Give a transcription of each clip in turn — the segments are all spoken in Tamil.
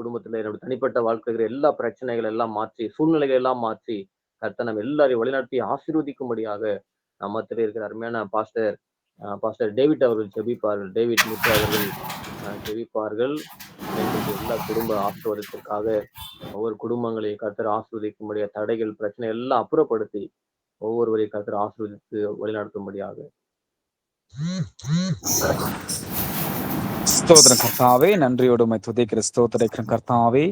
குடும்பத்துல என்னுடைய தனிப்பட்ட வாழ்க்கையில எல்லா பிரச்சனைகள் எல்லாம் மாற்றி, சூழ்நிலைகள் எல்லாம் மாற்றி, கர்த்தர் நம்ம எல்லாரையும் வழிநடத்தி ஆசீர்வதிக்கும்படியாக நம்ம மத்தியிலே இருக்கிற அருமையான பாஸ்டர் டேவிட் அவர்கள் ஜெபிப்பார்கள். டேவிட் முத்து அவர்கள் ஜெபிப்பார்கள். இணைந்திருக்கிற எல்லா குடும்ப ஆசீர்வாதத்திற்காக ஒவ்வொரு குடும்பங்களையும் கர்த்தர் ஆசீர்வதிக்கும்படியாக தடைகள், பிரச்சனை எல்லாம் அப்புறப்படுத்தி ஒவ்வொருவரையும் கர்த்தர் ஆசீர்வதித்து வழிநடத்தும்படியாக. ஸ்தோத்திரம் கர்த்தாவே, நன்றியோடு உம்மை துதிக்கிற ஸ்தோத்திரிக்கிறேன் கர்த்தாவே.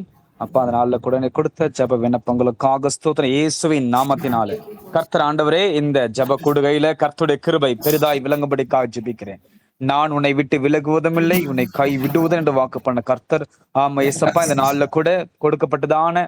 அப்பா, அந்த நாள்ல கூட கொடுத்த ஜப விண்ணப்பங்களுக்காக ஸ்தோத்திரம் இயேசுவின் நாமத்தினால. கர்த்தர் ஆண்டவரே, இந்த ஜப கூடுகையில கர்த்தருடைய கிருபை பெரிதாய் விளங்கும்படிக்காக ஜெபிக்கிறேன். நான் உன்னை விட்டு விலகுவதும் இல்லை, உன்னை கை விடுவதும் என்று வாக்கு பண்ண கர்த்தர். ஆமா இயேசப்பா, இந்த நாள்ல கூட கொடுக்கப்பட்டதான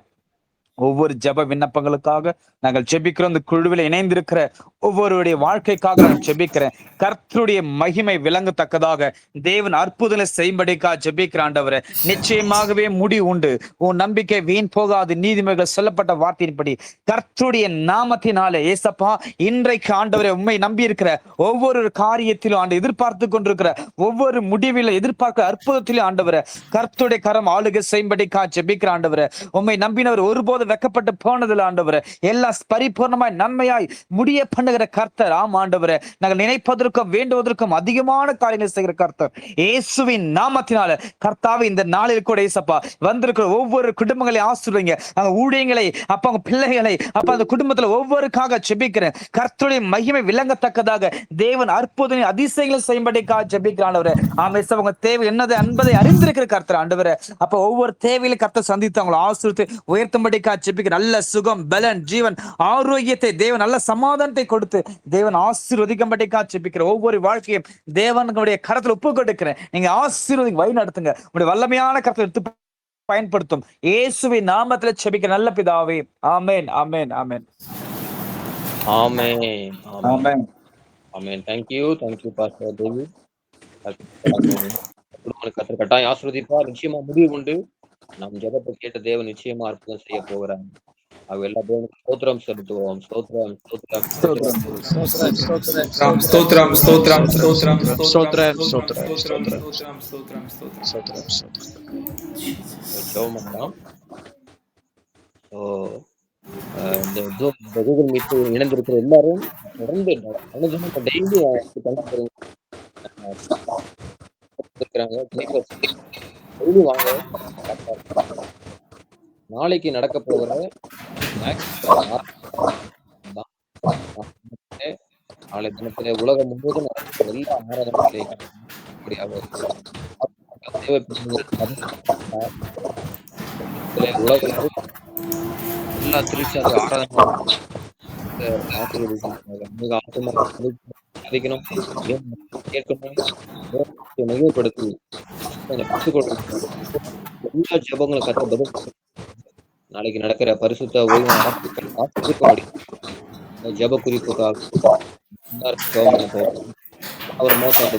ஒவ்வொரு ஜப விண்ணப்பங்களுக்காக நாங்கள் ஜெபிக்கிறோம். இந்த குழுவில் இணைந்திருக்கிற ஒவ்வொருடைய வாழ்க்கைக்காக நான் ஜெபிக்கிறேன். கர்த்தருடைய மகிமை விளங்கத்தக்கதாக தேவன் அற்புதங்களை செய்யும்படிக்காக ஜெபிக்கிற ஆண்டவரே, நிச்சயமாகவே முடிவு உண்டு. உன் நம்பிக்கை வீண் போகாது. நீதிமொழிகள் சொல்லப்பட்ட வார்த்தையின்படி கர்த்தருடைய நாமத்தினாலே ஏசப்பா, இன்றைக்கு ஆண்டவரை உண்மை நம்பி இருக்கிற ஒவ்வொரு காரியத்திலும் ஆண்டு எதிர்பார்த்து கொண்டிருக்கிற ஒவ்வொரு முடிவில் எதிர்பார்க்கிற அற்புதத்திலும் ஆண்டவரை கர்த்தருடைய கரம் ஆளுகை செய்யும்படிக்காக ஜெபிக்கிற ஆண்டவரை, உண்மை நம்பினவர் ஒருபோது வெக்கப்பட்டு போனதில் ஆண்டவரே, எல்லா பரிபூர்ணமாய் நன்மையாய் முடிய பண்ணுகிற கர்த்தர். ஆம் ஆண்டவரே, நாங்கள் நினைப்பதற்கும் வேண்டுவதற்கும் அதிகமான காரியங்கள் செய்கிற கர்த்தர் இயேசுவின் நாமத்தினால. கர்த்தாவே, இந்த நாளில் கூட ஏசப்பா வந்திருக்கிற ஒவ்வொரு குடும்பங்களையும் ஆசீர்வதிங்க. அவங்க ஊழியங்களை அப்ப அவங்க பிள்ளைகளை அப்ப அந்த குடும்பத்துல ஒவ்வொருக்காக ஜெபிக்கிறேன். கர்த்தருடைய மகிமை விளங்கத்தக்கதாக தேவன் அற்புத அதிசயங்களை செய்யும்படிக்காக ஜெபிக்கிற ஆண்டவரே. ஆமா ஏசப்பா, அவங்க தேவை என்னது என்பதை அறிந்திருக்கிற கர்த்தர் ஆண்டவரே. அப்ப ஒவ்வொரு தேவையில கர்த்தர் சந்தித்து அவங்களை ஆசீர்வதித்து உயர்த்தும்படிக்காக ஜெபிக்கிற. நல்ல சுகம், பலன், ஜீவன், ஆரோக்கியத்தை தேவன் நல்ல சமாதானத்தை கொடுத்து தேவன் ஆசீர்வதிக்கும்படிக்காக ஜெபிக்கிற. ஒவ்வொரு வாழ்க்கையும் தேவனுடைய கரத்தில் ஒப்பு கொடுக்கிறேன். நீங்க ஆசீர்வதிங்க, வழி நடத்துங்க. உங்களுடைய வல்லமையான கரத்தில் எடுத்து பயன்படுத்தும் இயேசுவின் நாமத்தில் ஜெபிக்கிற நல்ல பிதாவே. ஆமென், ஆமென், ஆமென், ஆமென், ஆமென், ஆமென். Thank you pastor David. கர்த்தர் கட்டாயம் ஆசீர்வதிப்பார். நிச்சயமா முடிவு உண்டு. நம் ஜெபத்தை கேட்ட தேவன் நிச்சயமா அற்புதம் செய்ய போகிறாங்க. அவ எல்லா தேவனுக்கு ஸ்தோத்திரம் செலுத்துவோம். ஸ்தோத்திரம், ஸ்தோத்திரம், ஸ்தோத்திரம், ஸ்தோத்திரம், ஸ்தோத்திரம், ஸ்தோத்திரம், ஸ்தோத்திரம், ஸ்தோத்திரம், ஸ்தோத்திரம், ஸ்தோத்திரம். ஜெபம் பண்ணலாம். இந்த கூகுள் மீட் இணைந்திருக்கிற எல்லாரும் தொடர்ந்து டெய்லி டெய்லி வாங்க. நாளைக்கு நடக்க போகிற நாளை தினத்திலே உலகம் முழுவதும் நடக்கிற எல்லா ஆராதனைகளையும் உலகம் எல்லா திருச்சாத ஆராதனை மிகப்படுத்தி எல்லா ஜபங்களும் கத்த பதில் நாளைக்கு நடக்கிற பரிசுத்த ஜப குறிப்புக்காக அவர் மோசம்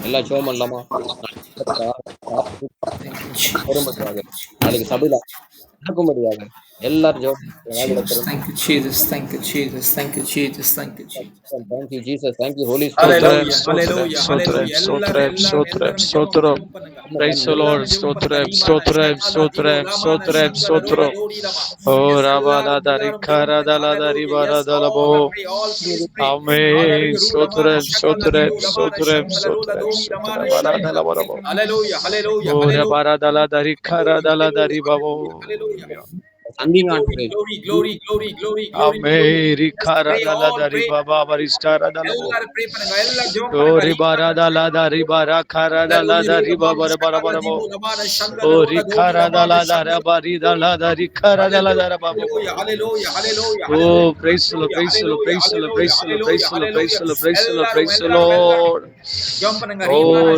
எல்லா ஜபம் இல்லாமா நாளைக்கு சபையில நடக்கும்படியாக எல்லாரும் ஜெபம். Thank you Jesus, thank you Jesus, thank you Jesus, thank you Jesus, thank you Jesus, thank you Holy Spirit. Hallelujah, Stotram, Stotram, Stotram. Praise the Lord. Stotram, Stotram, Stotram, Stotram, Stotram. Oh Rabala Darikara Daladari Baradalabo. Amen. Stotram, Stotram, Stotram, Stotram, Stotram. Baradalabarabo. hallelujah, hallelujah, Oh Rabala Daladari Kara Daladari Babo. glory, glory, glory, glory, glory. America dala dari baba baristara dala ori bara dala dari bara khara dala dari baba bara bara bo ori khara dala dara bari dala dari khara dala dara baba. Hallelujah, hallelujah. Oh, praise the Lord, praise the Lord, praise the Lord, praise the Lord, praise the Lord, praise the Lord, praise the Lord, praise the Lord. Oh,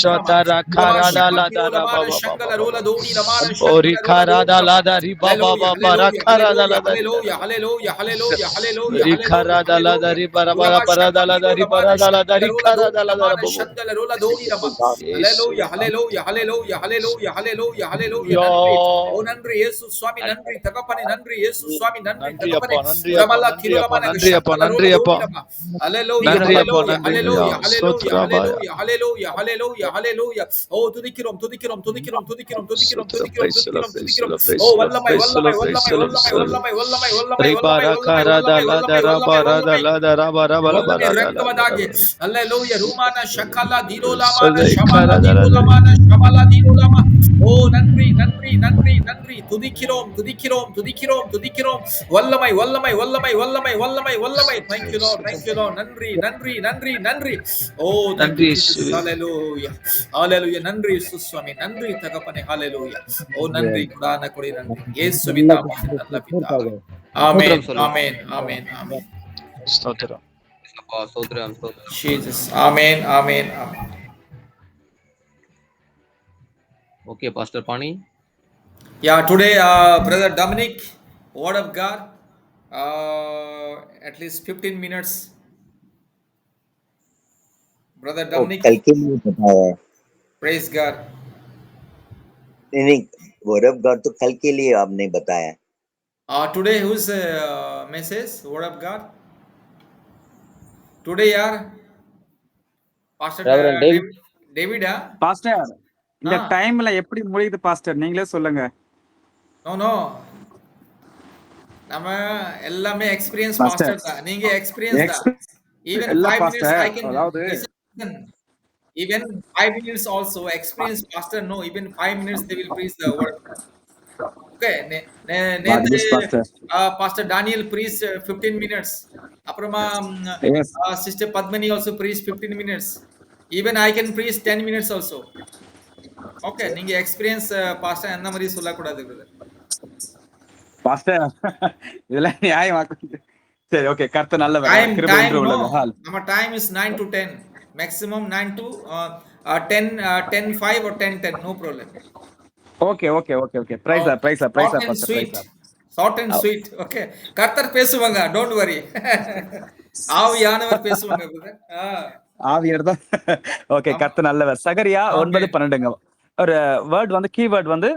shatara khara dala dara baba baba ori khara dala dari riba baba barakara dala dari hallelujah, hallelujah, hallelujah, rikara dala dari bara bara bara dala dari bara dala dari kara dala dari babo. hallelujah, hallelujah, hallelujah, hallelujah, hallelujah, hallelujah. நன்றி. ஓ Yo. நன்றி இயேசு சுவாமி, நன்றி தகப்பனே, நன்றி இயேசு சுவாமி, நன்றி நன்றி தகப்பனே. அப்பா, நன்றி அப்பா, உரமல்லா நன்றி அப்பா, திருலமான நன்றி அப்பா, சந்தல நன்றி ரோல அப்பா. தோடிரமா. ஹalleluya, நன்றி அப்பா, ஹalleluya, நன்றி ஹalleluya, ஐயா. ஹalleluya, ஸ்தோத்திரபாயா. ஹalleluya, ஹalleluya, ஹalleluya, ஹalleluya. ஓ துதிக்கிறோம், துதிக்கிறோம், துதிக்கிறோம், துதிக்கிறோம், துதிக்கிறோம், ஸ்தோத்திரம். துதிக்கிறோம், Praise the Lord, துதிக்கிறோம், praise the துதிக்கிறோம். Lord, praise O the Lord, வல்லமை, praise the வல்லமை, Lord, praise வல்லமை, the Lord, வல்லமை, praise the Lord. வல்லமை, வல்லமை, வல்லமை, வல்லமை, Ribara வல்லமை, kara வல்லமை, dala வல்லமை, dara வல்லமை, bara வல்லமை. dala dara bara bara வல்லமை bara dala ரக்கமதாகி. dala. அல்லேலூயா. ரூமானா ஷகலா தீரோலாமான Sadai Shamala kara dala dari. தீரோலாமான Shamala தீரோலாமா. ஓ நன்றி, நன்றி, நன்றி, நன்றி. துதிக்கிறோம், துதிக்கிறோம், துதிக்கிறோம், துதிக்கிறோம். வல்லமை, வல்லமை, வல்லமை, வல்லமை, வல்லமை, வல்லமை. Thank you Lord, thank you Lord. நன்றி, நன்றி, நன்றி, நன்றி. ஓ thank you நன்றி Jesus. இயேசுவே. Hallelujah. Hallelujah. நன்றி சுவாமி, நன்றி தகப்பனே. Hallelujah. ஓ நன்றி, குடான கொடி நன்றி. இயேசுவின் நாமத்தில் நல்ல பிதாவே. ஆமென், சோத்திரம் சொல்லுங்க. ஆமென், ஆமென், ஆமென். ஸ்தோத்திரம். அப்பா, சோத்திரம், சோத்திரம். Jesus. Amen, amen, amen. Okay pastor பாணி. Yeah, today, Brother Dominic, Word of God, at least 15 minutes. Brother O Dominic, कल के लिए बताया है। praise God. नहीं वर्ड ऑफ गॉड तो कल के लिए आपने बताया। Today, whose message? Word of God. Today, yaar, Pastor reverend David. David, pastor இந்த ah, டைம்ல எப்படி முடியுது பாஸ்டர் நீங்களே சொல்லுங்க no. நம்ம எல்லாமே எக்ஸ்பீரியன்ஸ் பாஸ்டர் பாஸ்டர் தான். நீங்க எக்ஸ்பீரியன்ஸ் தான். Even இல்ல 5 minutes பாஸ்டர் I can அதாவது listen. Even 5 minutes also experience pastor. No, even 5 minutes they will preach the word. Okay. நேத்து pastor Pastor Daniel preached 15 minutes. அப்புறமா S Sister Padmani also preached 15 minutes. Even I can preach 10 minutes also. Okay. நீங்க எக்ஸ்பீரியன்ஸ் பாஸ்டர் என்ன மாதிரி சொல்லக்கூடாது பிரதர். பாஸ்டர் இதெல்லாம் நியாயமாக்கு சரி ஓகே கர்த்தர் நல்லவர் அவர் Time, கிருபை time, என்று no. உள்ளது hall Our time is 9 to 10. Maximum 9 to 10, 5 or 10, 10. No problem. Okay okay okay okay price Okay. Price Short price and faster sweet. Price Short and sweet. Okay. கர்த்தர் பேசுவாங்க. Don't worry. ஆவியானவர் பேசுவாங்க brother. ஆவியர் தான் ஓகே ஆமா. கர்த்தர் நல்லவர் சகரியா Okay. 9:12 ஒரு வேர்ட் வந்து கீவேர்ட் வந்து